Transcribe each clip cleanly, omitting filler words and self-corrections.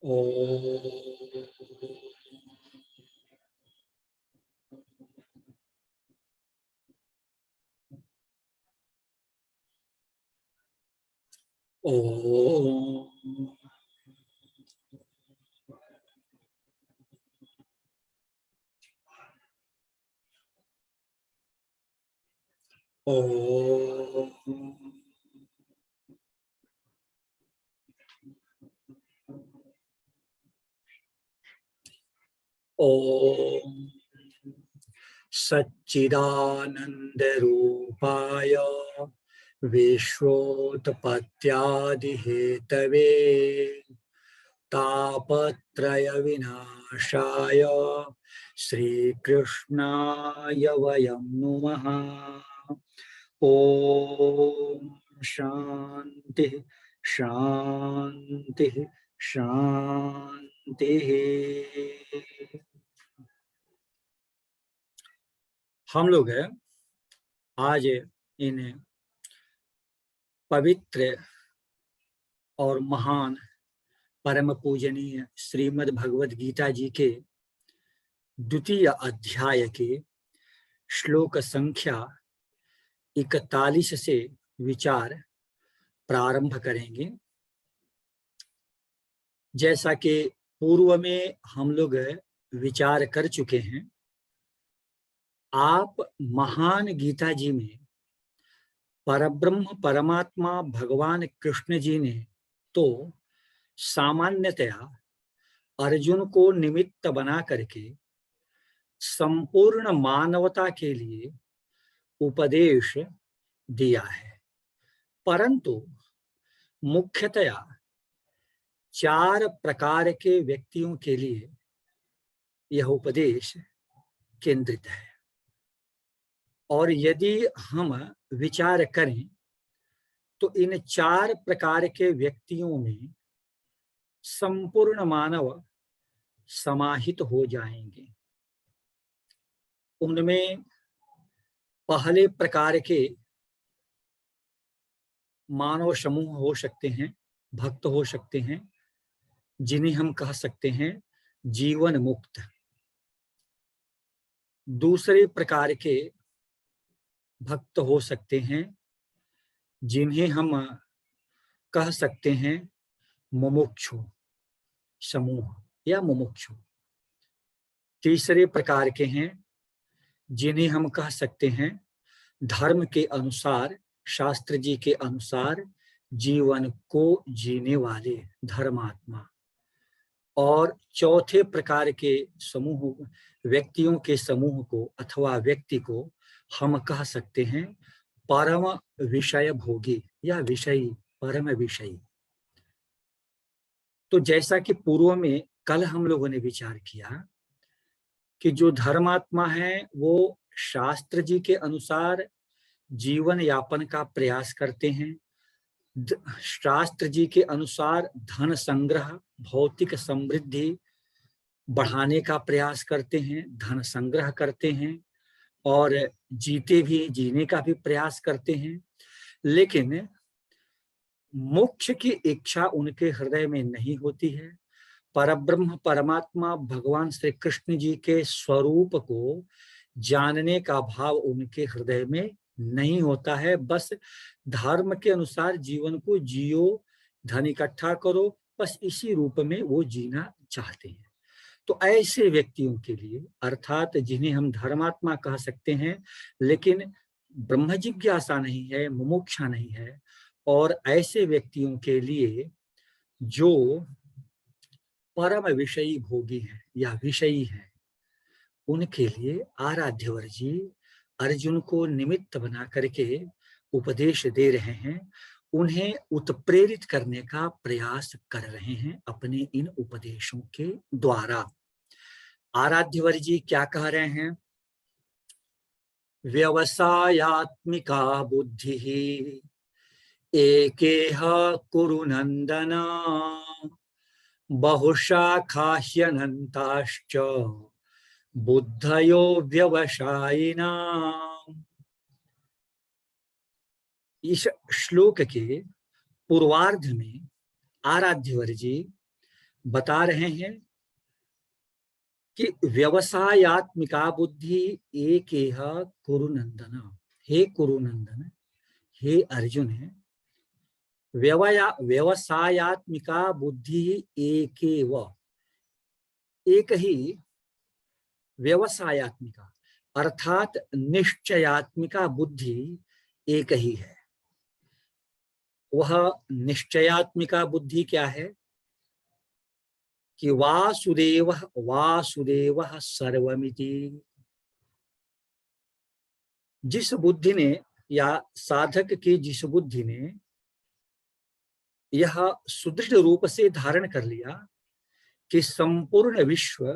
ओम ओम ओम ओम सच्चिदानंद रूपाय विश्वोत्पत्त्यादि Hathaway तापत्रय विनाशाय श्रीकृष्णाय वयं नुमः। ओम शांति शांति शांति। हम लोग आज इन पवित्र और महान परम पूजनीय श्रीमद् भगवद गीता जी के द्वितीय अध्याय के श्लोक संख्या 41 से विचार प्रारंभ करेंगे। जैसा कि पूर्व में हम लोग विचार कर चुके हैं, आप महान गीता जी में परब्रह्म परमात्मा भगवान कृष्ण जी ने तो सामान्यतया अर्जुन को निमित्त बना करके संपूर्ण मानवता के लिए उपदेश दिया है, परंतु मुख्यतया 4 प्रकार के व्यक्तियों के लिए यह उपदेश केंद्रित है। और यदि हम विचार करें तो इन 4 प्रकार के व्यक्तियों में संपूर्ण मानव समाहित हो जाएंगे। उनमें पहले प्रकार के मानव समूह हो सकते हैं, भक्त हो सकते हैं, जिन्हें हम कह सकते हैं जीवन मुक्त। दूसरे प्रकार के भक्त हो सकते हैं जिन्हें हम कह सकते हैं मुमुक्षु समूह या मुमुक्षु। तीसरे प्रकार के हैं जिन्हें हम कह सकते हैं धर्म के अनुसार, शास्त्र जी के अनुसार जीवन को जीने वाले धर्मात्मा। और चौथे प्रकार के समूह, व्यक्तियों के समूह को अथवा व्यक्ति को हम कह सकते हैं परम विषय भोगी या विषयी, परम विषयी। तो जैसा कि पूर्व में कल हम लोगों ने विचार किया कि जो धर्मात्मा है वो शास्त्र जी के अनुसार जीवन यापन का प्रयास करते हैं, शास्त्र जी के अनुसार धन संग्रह, भौतिक समृद्धि बढ़ाने का प्रयास करते हैं, धन संग्रह करते हैं और जीने का भी प्रयास करते हैं। लेकिन मोक्ष की इच्छा उनके हृदय में नहीं होती है। परब्रह्म परमात्मा भगवान श्री कृष्ण जी के स्वरूप को जानने का भाव उनके हृदय में नहीं होता है। बस धर्म के अनुसार जीवन को जियो, धन इकट्ठा करो, बस इसी रूप में वो जीना चाहते हैं। तो ऐसे व्यक्तियों के लिए, अर्थात जिन्हें हम धर्मात्मा कह सकते हैं लेकिन ब्रह्म जिज्ञासा नहीं है, मुमुक्षा नहीं है, और ऐसे व्यक्तियों के लिए जो परम विषयी भोगी हैं या विषयी हैं, उनके लिए आराध्यवर जी अर्जुन को निमित्त बना करके उपदेश दे रहे हैं, उन्हें उत्प्रेरित करने का प्रयास कर रहे हैं अपने इन उपदेशों के द्वारा। आराध्यवर जी क्या कह रहे हैं? व्यवसायात्मिका बुद्धि एकेह कुरु नंदन बहुशाखाह्यनन्ताश्च बुद्धयो व्यवसायिना। इस श्लोक के पूर्वार्ध में आराध्यवर जी बता रहे हैं कि व्यवसायात्मिका बुद्धि एकेह कुरुनंदन। हे कुरुनंदन, हे अर्जुन, है व्यवसायात्मिका बुद्धि एकेव, एक ही व्यवसायात्मिका अर्थात निश्चयात्मिका बुद्धि एक ही है। वह निश्चयात्मिका बुद्धि क्या है कि वासुदेवः वासुदेवः सर्वमिति। जिस बुद्धि ने या साधक की जिस बुद्धि ने यह सुदृढ़ रूप से धारण कर लिया कि संपूर्ण विश्व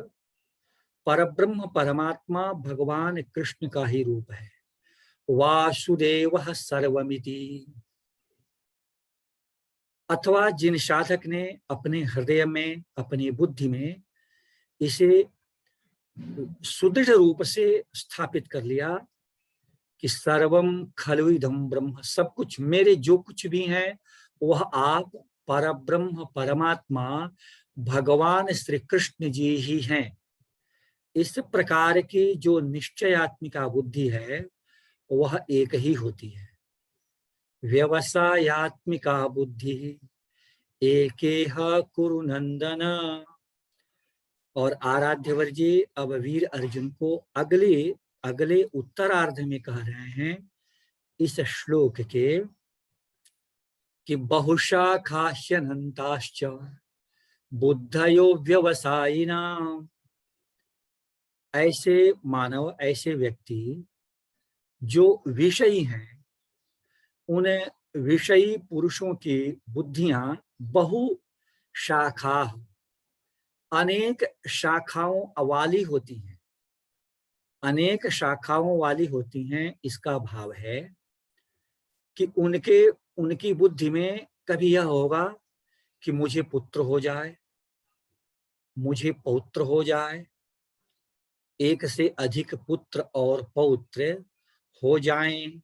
परब्रह्म परमात्मा भगवान कृष्ण का ही रूप है, वासुदेवः सर्वमिति। अथवा जिन साधक ने अपने हृदय में, अपनी बुद्धि में इसे सुदृढ़ रूप से स्थापित कर लिया कि सर्वम खलु इदं ब्रह्म, सब कुछ मेरे जो कुछ भी है वह आप परब्रह्म परमात्मा भगवान श्री कृष्ण जी ही हैं। इस प्रकार की जो निश्चयात्मिका बुद्धि है वह एक ही होती है। व्यवसायात्मिका बुद्धि एकेह कुरुनंदन। और आराध्यवर जी अब वीर अर्जुन को अगले उत्तरार्ध में कह रहे हैं इस श्लोक के कि बहुशाखाह्यनन्ताश्च बुद्धयो व्यवसायिना। ऐसे मानव, ऐसे व्यक्ति जो विषयी हैं, उन विषयी पुरुषों की बुद्धियां बहु शाखा, अनेक शाखाओं वाली होती हैं, अनेक शाखाओं वाली होती हैं। इसका भाव है कि उनकी बुद्धि में कभी यह होगा कि मुझे पुत्र हो जाए, मुझे पौत्र हो जाए, एक से अधिक पुत्र और पौत्र हो जाएं।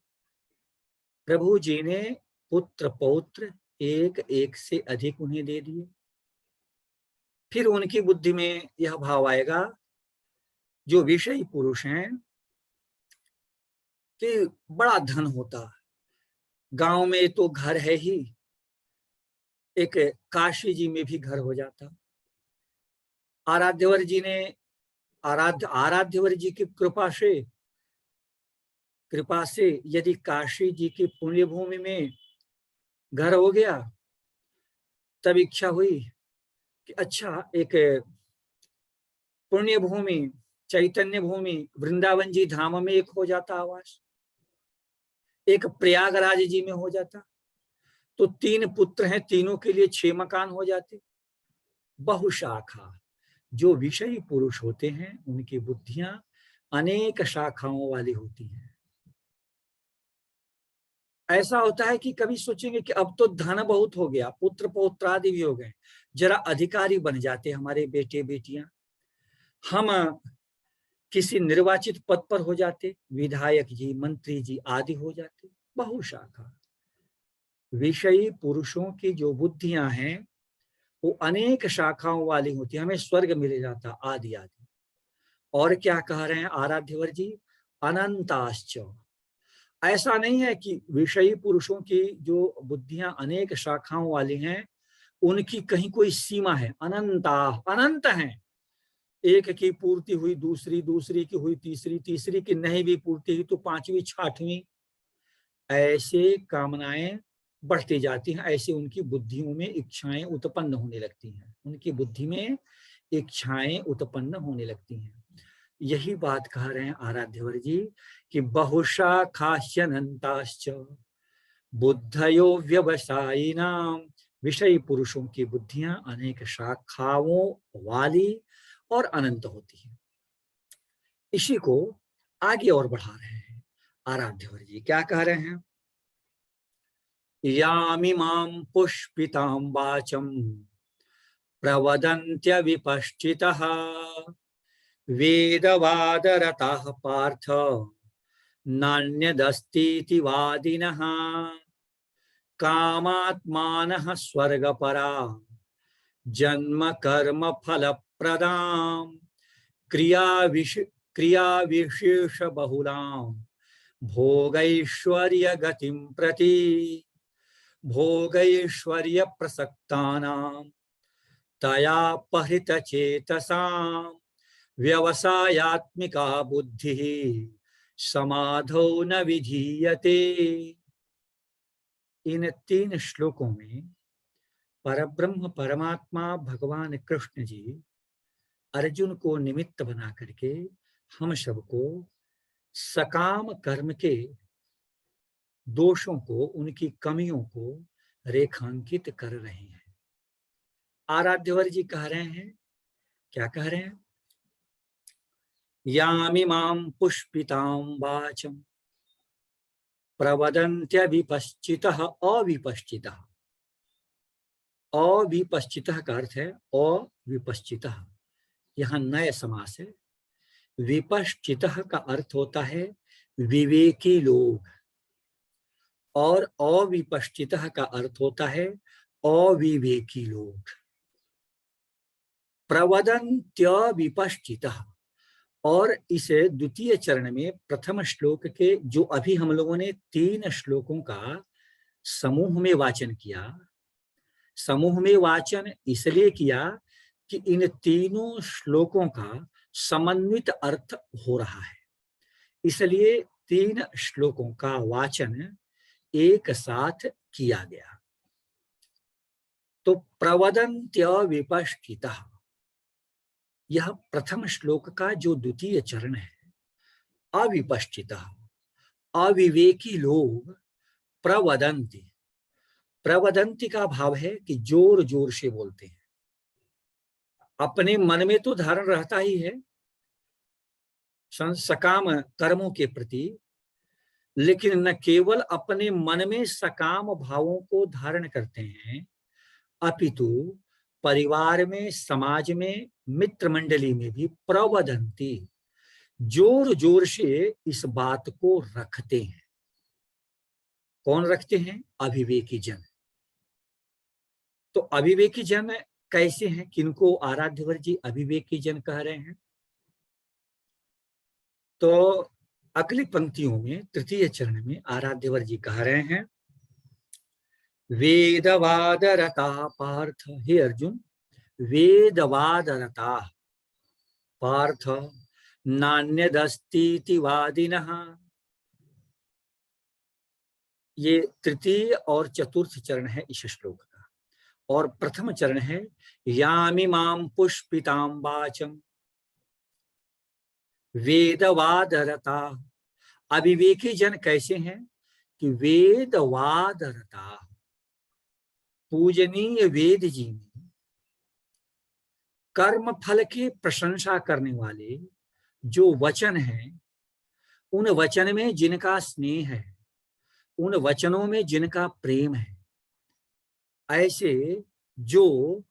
प्रभु जी ने पुत्र पौत्र एक एक से अधिक उन्हें दे दिए। फिर उनकी बुद्धि में यह भाव आएगा, जो विषयी पुरुष हैं, कि बड़ा धन होता, गांव में तो घर है ही, एक काशी जी में भी घर हो जाता। आराध्यवर जी ने आराध्यवर जी की कृपा से यदि काशी जी की पुण्य भूमि में घर हो गया, तब इच्छा हुई कि अच्छा एक पुण्य भूमि, चैतन्य भूमि वृंदावन जी धाम में एक हो जाता आवास, एक प्रयागराज जी में हो जाता, तो 3 पुत्र हैं, तीनों के लिए 6 मकान हो जाते। बहुशाखा, जो विषयी पुरुष होते हैं उनकी बुद्धियां अनेक शाखाओं वाली होती हैं। ऐसा होता है कि कभी सोचेंगे कि अब तो धन बहुत हो गया, पुत्र पौत्र आदि भी हो गए, जरा अधिकारी बन जाते हमारे बेटे बेटियां, हम किसी निर्वाचित पद पर हो जाते, विधायक जी, मंत्री जी आदि हो जाते। बहुशाखा, विषयी पुरुषों की जो बुद्धियां हैं वो अनेक शाखाओं वाली होती है, हमें स्वर्ग मिल जाता आदि आदि। और क्या कह रहे हैं आराध्यवर जी, अनंताश्च। ऐसा नहीं है कि विषयी पुरुषों की जो बुद्धियां अनेक शाखाओं वाली हैं उनकी कहीं कोई सीमा है, अनंता, अनंत हैं। एक की पूर्ति हुई दूसरी, दूसरी की हुई तीसरी, तीसरी की नहीं भी पूर्ति हुई तो 5वीं 6वीं, ऐसे कामनाएं बढ़ती जाती हैं। ऐसे उनकी बुद्धियों में इच्छाएं उत्पन्न होने लगती हैं, उनकी बुद्धि में इच्छाएं उत्पन्न होने लगती हैं। यही बात कह रहे हैं आराध्यवर जी कि बहुशाखाह्यनन्ताश्च बुद्धयो व्यवसायिनाम। विषयी पुरुषों की बुद्धियां अनेक शाखाओं वाली और अनंत होती है। इसी को आगे और बढ़ा रहे हैं आराध्यवर जी। क्या कह रहे हैं, यामिमां पुष्पितां वाचं प्रवदन्त्य विपश्चितः वेदवादरताः पार्थ नान्यदस्तीति वादिनः कामात्मानः स्वर्गपरा जन्म कर्म फल प्रदाम क्रिया विशेष बहुलाम भोगैश्वर्य गतिम प्रति भोगैश्वर्य प्रसक्तानां तया परित चेतसां व्यवसायात्मिका बुद्धिः समाधौ न विधीयते। इन 3 श्लोकों में परब्रह्म परमात्मा भगवान कृष्ण जी अर्जुन को निमित्त बना करके हम सबको सकाम कर्म के दोषों को, उनकी कमियों को रेखांकित कर रहे हैं। आराध्यवर जी कह रहे हैं, क्या कह रहे हैं? यामिमां पुष्पितां वाचम् प्रवदन्त्यविपश्चितः अविपश्चितः। अविपश्चितः का अर्थ है अविपश्चितः, यहाँ नए समास है। विपश्चितः का अर्थ होता है विवेकी लोग, और अविपश्चितः का अर्थ होता है अविवेकी लोग। प्रवदन्त्यविपश्चितः, और इसे द्वितीय चरण में प्रथम श्लोक के जो अभी हम लोगों ने 3 श्लोकों का समूह में वाचन किया, समूह में वाचन इसलिए किया कि इन तीनों श्लोकों का समन्वित अर्थ हो रहा है, इसलिए 3 श्लोकों का वाचन एक साथ किया गया। तो प्रवदन्त्य विपश्चितः, यह प्रथम श्लोक का जो द्वितीय चरण है। अविपश्चितः, अविवेकी लोग प्रवदन्ति, प्रवदन्ति का भाव है कि जोर जोर से बोलते हैं। अपने मन में तो धारण रहता ही है सकाम कर्मों के प्रति, लेकिन न केवल अपने मन में सकाम भावों को धारण करते हैं, अपितु परिवार में, समाज में, मित्र मंडली में भी प्रवदन्ति, जोर जोर से इस बात को रखते हैं। कौन रखते हैं? अविवेकी जन। तो अविवेकी जन कैसे हैं? किनको आराध्यवर जी अविवेकी जन कह रहे हैं? तो अगली पंक्तियों में तृतीय चरण में आराध्यवर जी कह रहे हैं, वेदवादरता पार्थ, हे अर्जुन, वेदवादरता पार्थ नान्यदस्तीति वादिनः। ये तृतीय और चतुर्थ चरण है इस श्लोक का, और प्रथम चरण है यामिमां पुष्पितां वाचम् वेदवादरता। अविवेकी जन कैसे हैं? कि वेदवादरता, पूजनीय वेद जी में कर्म फल की प्रशंसा करने वाले जो वचन हैं, उन वचन में जिनका स्नेह है, उन वचनों में जिनका प्रेम है, ऐसे जो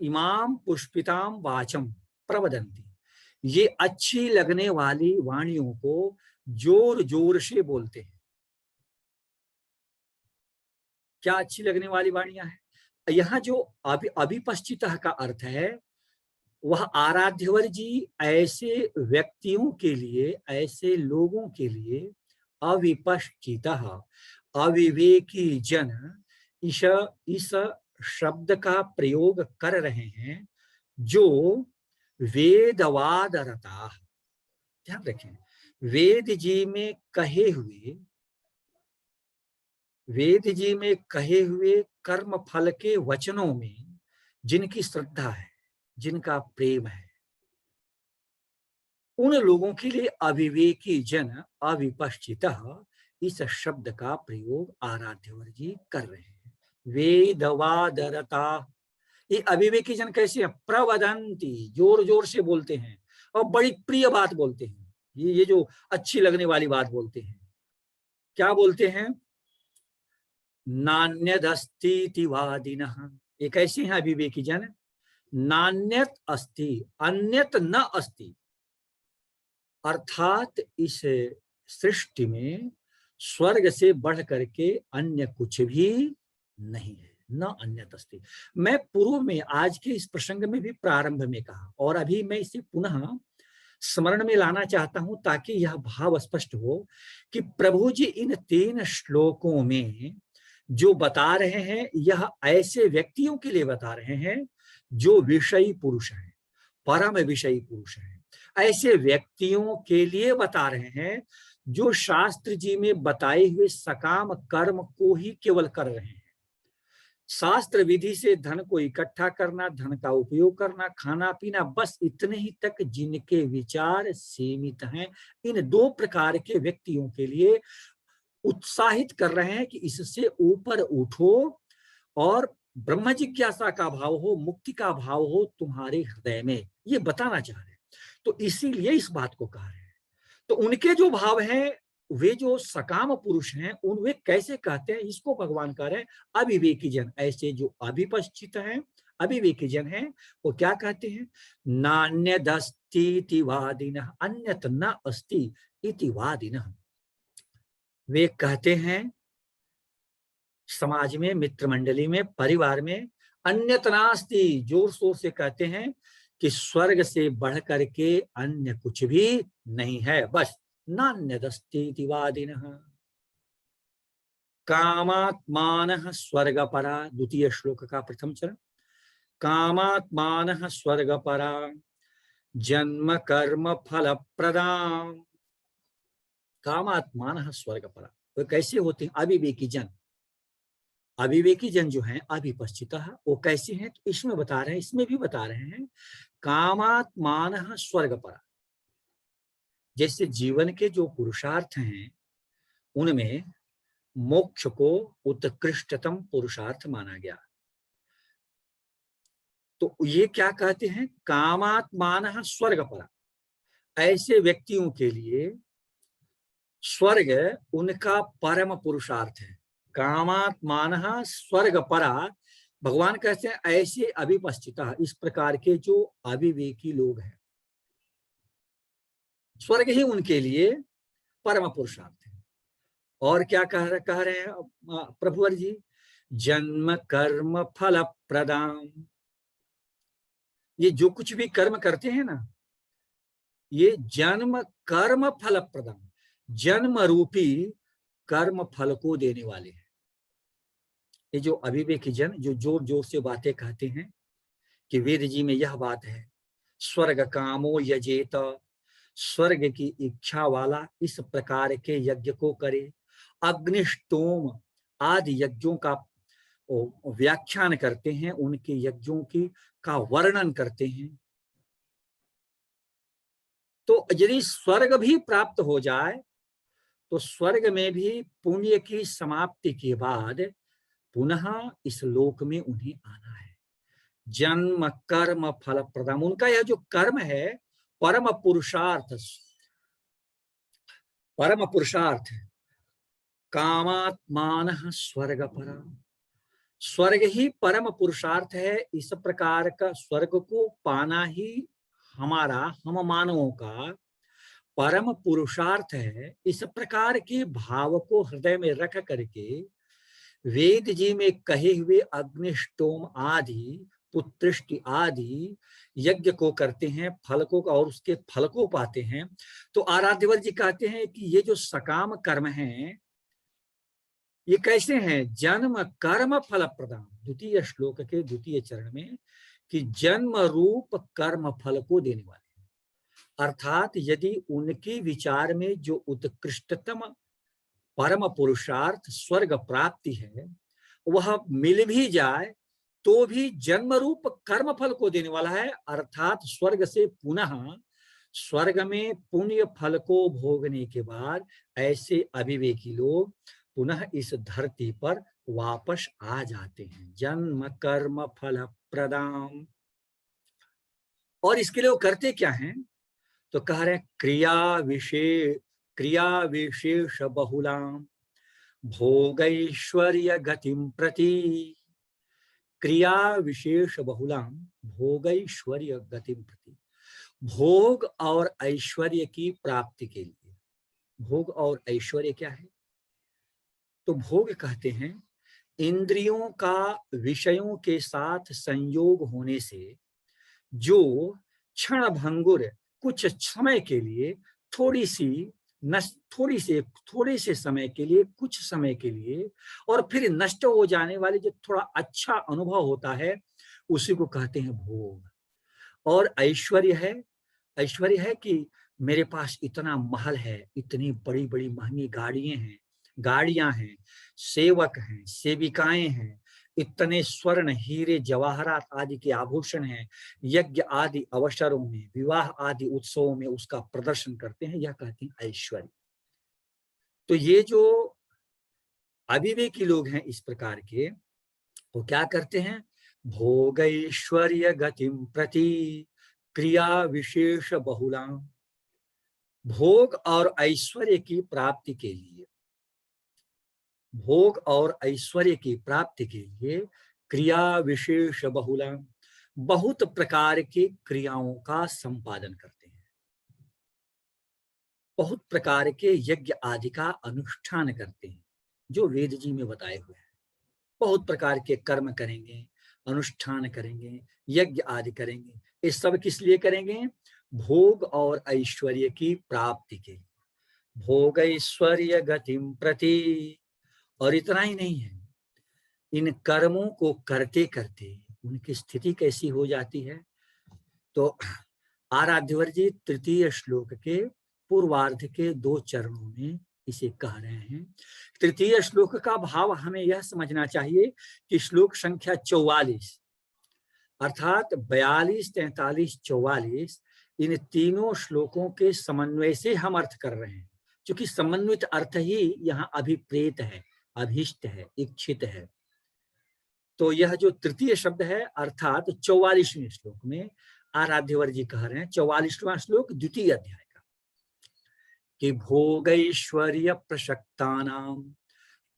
इमाम पुष्पिताम वाचम प्रवदन्ति, ये अच्छी लगने वाली वाणियों को जोर जोर से बोलते हैं। क्या अच्छी लगने वाली वाणियां हैं? यहाँ जो अभिपश्चितः का अर्थ है, वह आराध्यवर जी ऐसे व्यक्तियों के लिए, ऐसे लोगों के लिए अविपश्चितः, अविवेकी जन इस शब्द का प्रयोग कर रहे हैं, जो वेदवादरता। ध्यान रखें, वेद जी में कहे हुए कर्म फल के वचनों में जिनकी श्रद्धा है, जिनका प्रेम है, उन लोगों के लिए अविवेकी जन अविपश्चितः इस शब्द का प्रयोग आराध्यवर जी कर रहे हैं। वेदवादरता, ये अविवेकी जन कैसे हैं? प्रवदन्ति, जोर जोर से बोलते हैं और बड़ी प्रिय बात बोलते हैं। ये जो अच्छी लगने वाली बात बोलते हैं, क्या बोलते हैं? नान्यदस्तीति वादिनः, ये कैसे हैं अविवेकी जन? नान्यत अस्ति, अन्यत न अस्ति, अर्थात इस सृष्टि में स्वर्ग से बढ़ करके अन्य कुछ भी नहीं है। न अन्यत अस्ति। मैं पूर्व में आज के इस प्रसंग में भी प्रारंभ में कहा और अभी मैं इसे पुनः स्मरण में लाना चाहता हूं ताकि यह भाव स्पष्ट हो कि प्रभु जी इन 3 श्लोकों में जो बता रहे हैं यह ऐसे व्यक्तियों के लिए बता रहे हैं जो विषयी पुरुष हैं, परम विषयी पुरुष हैं। ऐसे व्यक्तियों के लिए बता रहे हैं जो शास्त्र जी में बताए हुए सकाम कर्म को ही केवल कर रहे हैं। शास्त्र विधि से धन को इकट्ठा करना, धन का उपयोग करना, खाना पीना, बस इतने ही तक जिनके विचार सीमित हैं, इन 2 प्रकार के व्यक्तियों के लिए उत्साहित कर रहे हैं कि इससे ऊपर उठो और ब्रह्म जिज्ञासा का भाव हो, मुक्ति का भाव हो तुम्हारे हृदय में, ये बताना चाह रहे हैं। तो इसीलिए इस बात को कह रहे हैं। तो उनके जो भाव हैं, वे जो सकाम पुरुष हैं, उन वे कैसे कहते हैं, इसको भगवान कह रहे हैं अविवेकी जन। ऐसे जो अविपश्चित हैं, अविवेकी जन हैं, वो क्या कहते हैं? नान्यदस्ति वादिनः, अन्यत न अस्ति इति वादिनः। वे कहते हैं समाज में, मित्र मंडली में, परिवार में, अन्यत नास्ति, जोर शोर से कहते हैं कि स्वर्ग से बढ़ करके अन्य कुछ भी नहीं है, बस नान्यदस्ति वादिनः। कामात्मानः स्वर्गपरा, 2 श्लोक का प्रथम चरण। कामात्मानः स्वर्गपरा जन्म कर्म फल प्रदाम। कामात्मानः स्वर्गपरा, वे कैसे होते हैं? अविवेकी जन। अविवेकी जन जो हैं, अविपश्चितः, वो कैसे हैं? तो इसमें बता रहे हैं, इसमें भी बता रहे हैं कामात्मानः स्वर्गपरा। जैसे जीवन के जो पुरुषार्थ हैं उनमें मोक्ष को उत्कृष्टतम पुरुषार्थ माना गया। तो ये क्या कहते हैं? कामात्मानः स्वर्गपरा, ऐसे व्यक्तियों के लिए स्वर्ग उनका परम पुरुषार्थ है। कामात्मानः स्वर्गपरा, भगवान कहते हैं ऐसे अविपश्चितः, इस प्रकार के जो अविवेकी लोग हैं, स्वर्ग ही उनके लिए परम पुरुषार्थ है। और क्या कह रहे हैं प्रभुवर जी? जन्म कर्म फल प्रदान। ये जो कुछ भी कर्म करते हैं ना, ये जन्म कर्म फल प्रदान, जन्म रूपी कर्म फल को देने वाले हैं। ये जो अविवेकी जन जो जोर जोर से बातें कहते हैं कि वेद जी में यह बात है, स्वर्ग कामो यजेत, स्वर्ग की इच्छा वाला इस प्रकार के यज्ञ को करे, अग्निष्टोम आदि यज्ञों का व्याख्यान करते हैं, उनके यज्ञों की का वर्णन करते हैं। तो यदि स्वर्ग भी प्राप्त हो जाए तो स्वर्ग में भी पुण्य की समाप्ति के बाद पुनः इस लोक में उन्हें आना है। जन्म कर्म फल प्रदान, उनका यह जो कर्म है परम पुरुषार्थ, परम पुरुषार्थ। कामात्मानः स्वर्गपरा, स्वर्ग ही परम पुरुषार्थ है। इस प्रकार का स्वर्ग को पाना ही हमारा, हम मानवों का परम पुरुषार्थ है। इस प्रकार के भाव को हृदय में रख करके वेद जी में कहे हुए अग्निष्टोम आदि, पुत्रष्टि आदि यज्ञ को करते हैं, फल को और उसके फल को पाते हैं। तो आराध्यवर जी कहते हैं कि ये जो सकाम कर्म हैं, ये कैसे हैं? जन्म कर्म फल प्रदान, 2 श्लोक के 2 चरण में, कि जन्म रूप कर्म फल को देने वाले हैं। अर्थात यदि उनके विचार में जो उत्कृष्टतम परम पुरुषार्थ स्वर्ग प्राप्ति है वह मिल भी जाए तो भी जन्म रूप कर्म फल को देने वाला है। अर्थात स्वर्ग से पुनः स्वर्ग में पुण्य फल को भोगने के बाद ऐसे अविवेकी लोग पुनः इस धरती पर वापस आ जाते हैं। जन्म कर्म फल प्रदान। और इसके लिए वो करते क्या हैं? तो कह रहे क्रिया विशेष बहुलाम भोगैश्वर्य गतिम प्रति। क्रिया विशेष बहुलाम भोगैश्वर्य गतिम प्रति, भोग और ऐश्वर्य की प्राप्ति के लिए। भोग और ऐश्वर्य क्या है? तो भोग कहते हैं इंद्रियों का विषयों के साथ संयोग होने से जो क्षण भंगुर कुछ समय के लिए थोड़ी सी थोड़े से समय के लिए, कुछ समय के लिए, और फिर नष्ट हो जाने वाले जो थोड़ा अच्छा अनुभव होता है, उसी को कहते हैं भोग। और ऐश्वर्य है कि मेरे पास इतना महल है, इतनी बड़ी बड़ी महंगी गाड़ियां हैं, सेवक हैं, सेविकाएं हैं, इतने स्वर्ण हीरे जवाहरात आदि के आभूषण हैं, यज्ञ आदि अवसरों में, विवाह आदि उत्सवों में उसका प्रदर्शन करते हैं, यह कहते हैं ऐश्वर्य। तो ये जो अविवेकी लोग हैं इस प्रकार के, वो क्या करते हैं? भोगैश्वर्य गतिम प्रति क्रिया विशेष बहुलाम। भोग और ऐश्वर्य की प्राप्ति के लिए, भोग और ऐश्वर्य की प्राप्ति के लिए क्रिया विशेष बहुलाम, बहुत प्रकार की क्रियाओं का संपादन करते हैं, बहुत प्रकार के यज्ञ आदि का अनुष्ठान करते हैं, जो वेद जी में बताए हुए हैं। बहुत प्रकार के कर्म करेंगे, अनुष्ठान करेंगे, यज्ञ आदि करेंगे। ये सब किस लिए करेंगे? भोग और ऐश्वर्य की प्राप्ति के लिए। भोग ऐश्वर्य गतिम प्रति। और इतना ही नहीं है, इन कर्मों को करते करते उनकी स्थिति कैसी हो जाती है? तो आराध्यवर जी तृतीय श्लोक के पूर्वार्ध के 2 चरणों में इसे कह रहे हैं। तृतीय श्लोक का भाव हमें यह समझना चाहिए कि श्लोक संख्या 44 अर्थात 42, 43, 44, इन तीनों श्लोकों के समन्वय से हम अर्थ कर रहे हैं, क्योंकि समन्वित अर्थ ही यहाँ अभिप्रेत है, अभीष्ट है, इच्छित है। तो यह जो तृतीय शब्द है अर्थात 44वें श्लोक में आराध्यवर जी कह रहे हैं, 44वां श्लोक द्वितीय अध्याय का, कि भोगैश्वर्य प्रशक्तानाम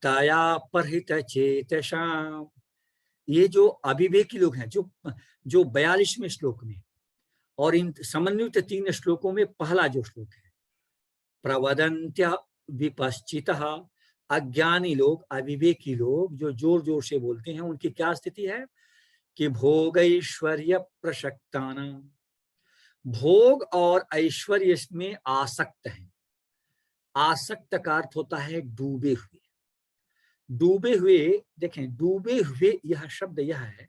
तया परहित चेतसाम। ये जो अविवेकी लोग हैं, जो 42वें श्लोक में और इन समन्वित 3 श्लोकों में पहला जो श्लोक है, प्रवदन्त्य विपश्चितः, अज्ञानी लोग, अविवेकी लोग जो जोर जोर से बोलते हैं, उनकी क्या स्थिति है? कि भोगैश्वर्य प्रशक्तानाम, भोग और ऐश्वर्य में आसक्त है। आसक्त का अर्थ होता है डूबे हुए। डूबे हुए, देखें, डूबे हुए यह शब्द यह है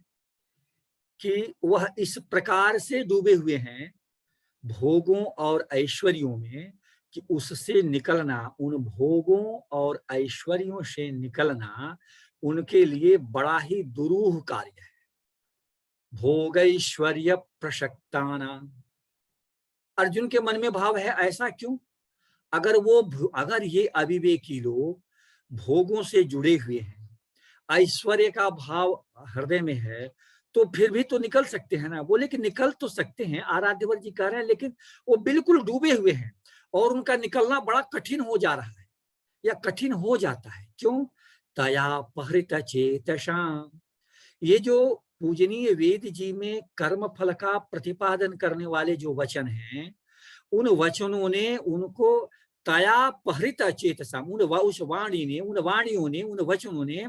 कि वह इस प्रकार से डूबे हुए हैं भोगों और ऐश्वर्यों में कि उससे निकलना, उन भोगों और ऐश्वर्यों से निकलना उनके लिए बड़ा ही दुरूह कार्य है। भोगैश्वर्य प्रशक्ताना। अर्जुन के मन में भाव है, ऐसा क्यों? अगर ये अविवेकी लोग भोगों से जुड़े हुए हैं, ऐश्वर्य का भाव हृदय में है, तो फिर भी तो निकल सकते हैं ना। बोले कि निकल तो सकते हैं, आराध्यवर जी कह रहे हैं, लेकिन वो बिल्कुल डूबे हुए हैं और उनका निकलना बड़ा कठिन हो जा रहा है या कठिन हो जाता है। क्यों? तया पहृत चेतसाम। ये जो पूजनीय वेद जी में कर्म फल का प्रतिपादन करने वाले जो वचन हैं, उन वचनों ने उनको तया पहृत चेतसाम, उस वाणी ने, उन वाणियों ने, उन वचनों ने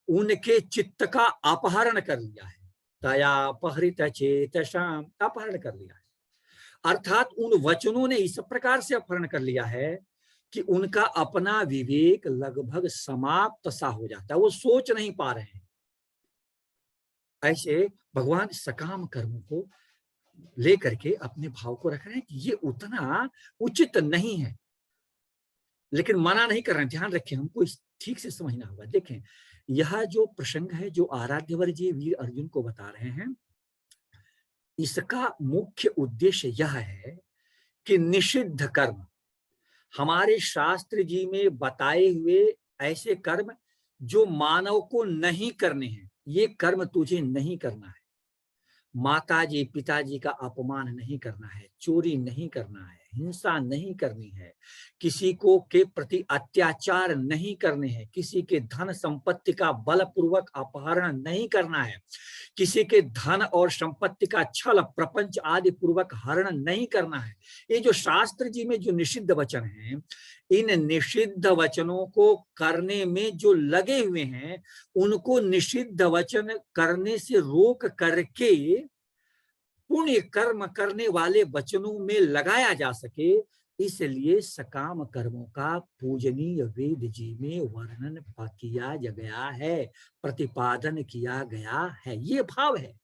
उनके चित्त का अपहरण कर लिया है। तया पहृत चेतसाम, अपहरण कर लिया है। अर्थात उन वचनों ने इस प्रकार से अपहरण कर लिया है कि उनका अपना विवेक लगभग समाप्त सा हो जाता है, वो सोच नहीं पा रहे हैं। ऐसे भगवान सकाम कर्मों को लेकर के अपने भाव को रख रहे हैं कि ये उतना उचित नहीं है, लेकिन मना नहीं कर रहे हैं। ध्यान रखें, हमको ठीक से समझना होगा। देखें, यह जो प्रसंग है जो आराध्यवर जी वीर अर्जुन को बता रहे हैं, इसका मुख्य उद्देश्य यह है कि निषिद्ध कर्म, हमारे शास्त्र जी में बताए हुए ऐसे कर्म जो मानव को नहीं करने हैं, ये कर्म तुझे नहीं करना है। माताजी पिताजी का अपमान नहीं करना है, चोरी नहीं करना है, हिंसा नहीं करनी है, किसी को के प्रति अत्याचार नहीं करने हैं, किसी के धन संपत्ति का बलपूर्वक अपहरण नहीं करना है, किसी के धन और संपत्ति का छल प्रपंच आदि पूर्वक हरण नहीं करना है। ये जो शास्त्र जी में जो निषिद्ध वचन हैं, इन निषिद्ध वचनों को करने में जो लगे हुए हैं, उनको निषिद्ध वचन करने से रोक करके पुण्य कर्म करने वाले वचनों में लगाया जा सके, इसलिए सकाम कर्मों का पूजनीय वेद जी में वर्णन किया गया है, प्रतिपादन किया गया है। ये भाव है।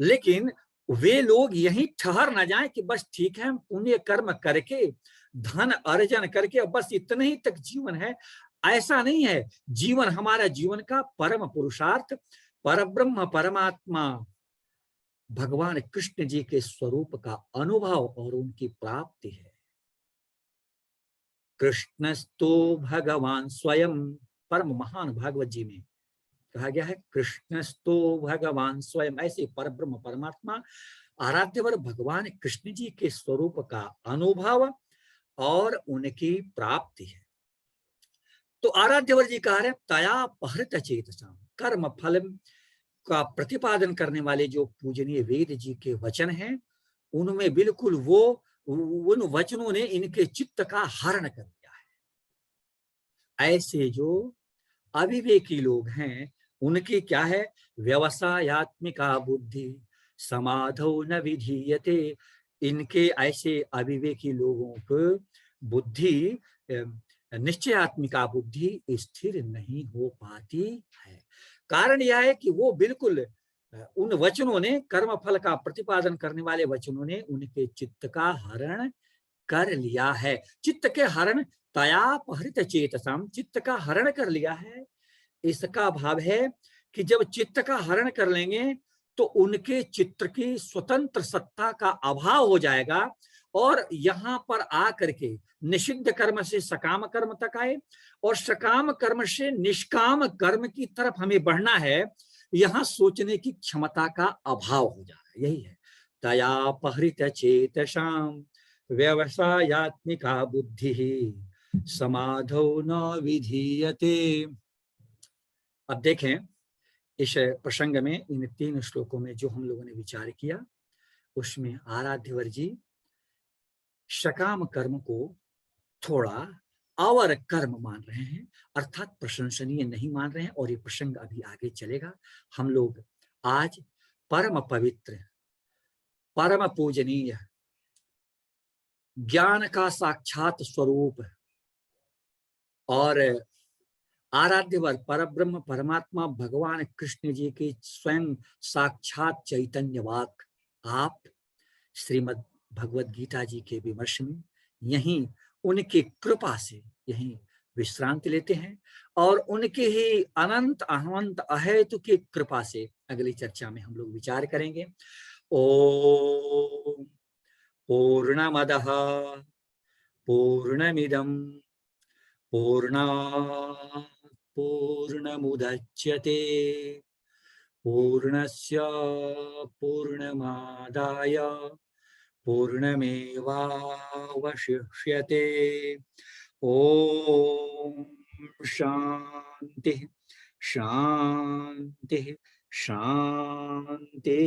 लेकिन वे लोग यहीं ठहर न जाएं कि बस ठीक है, हम पुण्य कर्म करके धन अर्जन करके बस इतने ही तक जीवन है। ऐसा नहीं है। जीवन, हमारा जीवन का परम पुरुषार्थ परब्रह्म परमात्मा भगवान कृष्ण जी के स्वरूप का अनुभव और उनकी प्राप्ति है। कृष्णस्तु भगवान स्वयं, परम महान भागवत जी में कहा गया है, कृष्णस्तु भगवान स्वयं। ऐसे परब्रह्म परमात्मा आराध्यवर भगवान कृष्ण जी के स्वरूप का अनुभव और उनकी प्राप्ति है। तो आराध्यवर जी कह रहे हैं, तया पहृत चेतसा, कर्म फल का प्रतिपादन करने वाले जो पूजनीय वेद जी के वचन हैं, उनमें बिल्कुल वो उन वचनों ने इनके चित्त का हरण कर दिया है। ऐसे जो अविवेकी लोग हैं, उनकी क्या है, व्यवसायात्मिका बुद्धि समाधौ न विधीयते। इनके ऐसे अविवेकी लोगों को बुद्धि, निश्चयात्मिका बुद्धि स्थिर नहीं हो पाती है। कारण यह है कि वो बिल्कुल उन वचनों ने, कर्म फल का प्रतिपादन करने वाले वचनों ने उनके चित्त का हरण कर लिया है। चित्त के हरण, तयापहृत चेतसाम, चित्त का हरण कर लिया है। इसका भाव है कि जब चित्त का हरण कर लेंगे तो उनके चित्त की स्वतंत्र सत्ता का अभाव हो जाएगा, और यहां पर आकर के निषिद्ध कर्म से सकाम कर्म तक आए, और सकाम कर्म से निष्काम कर्म की तरफ हमें बढ़ना है, यहां सोचने की क्षमता का अभाव हो जाए। यही है, तयापहृत चेतसाम व्यवसायात्मिका बुद्धि समाधौ न विधीयते। अब देखें, इस प्रसंग में, इन 3 श्लोकों में जो हम लोगों ने विचार किया, उसमें आराध्यवर जी सकाम कर्म को थोड़ा और कर्म मान रहे हैं, अर्थात प्रशंसनीय नहीं मान रहे हैं, और ये प्रसंग अभी आगे चलेगा। हम लोग आज परम पवित्र, परम पूजनीय, ज्ञान का साक्षात स्वरूप और आराध्यवर परब्रह्म परमात्मा भगवान कृष्ण जी की स्वयं साक्षात चैतन्य वाक, आप श्रीमद् भगवद गीता जी के विमर्श में यहीं उनकी कृपा से यहीं विश्रांति लेते हैं, और उनके ही अनंत अनंत अहेतु की कृपा से अगली चर्चा में हम लोग विचार करेंगे। ओम पूर्णमदः पूर्णमिदं पूर्णात् पूर्णमुदच्यते पूर्णस्य पूर्णमादाय पूर्णमेवावशिष्यते। ओम शांति शांति शांति।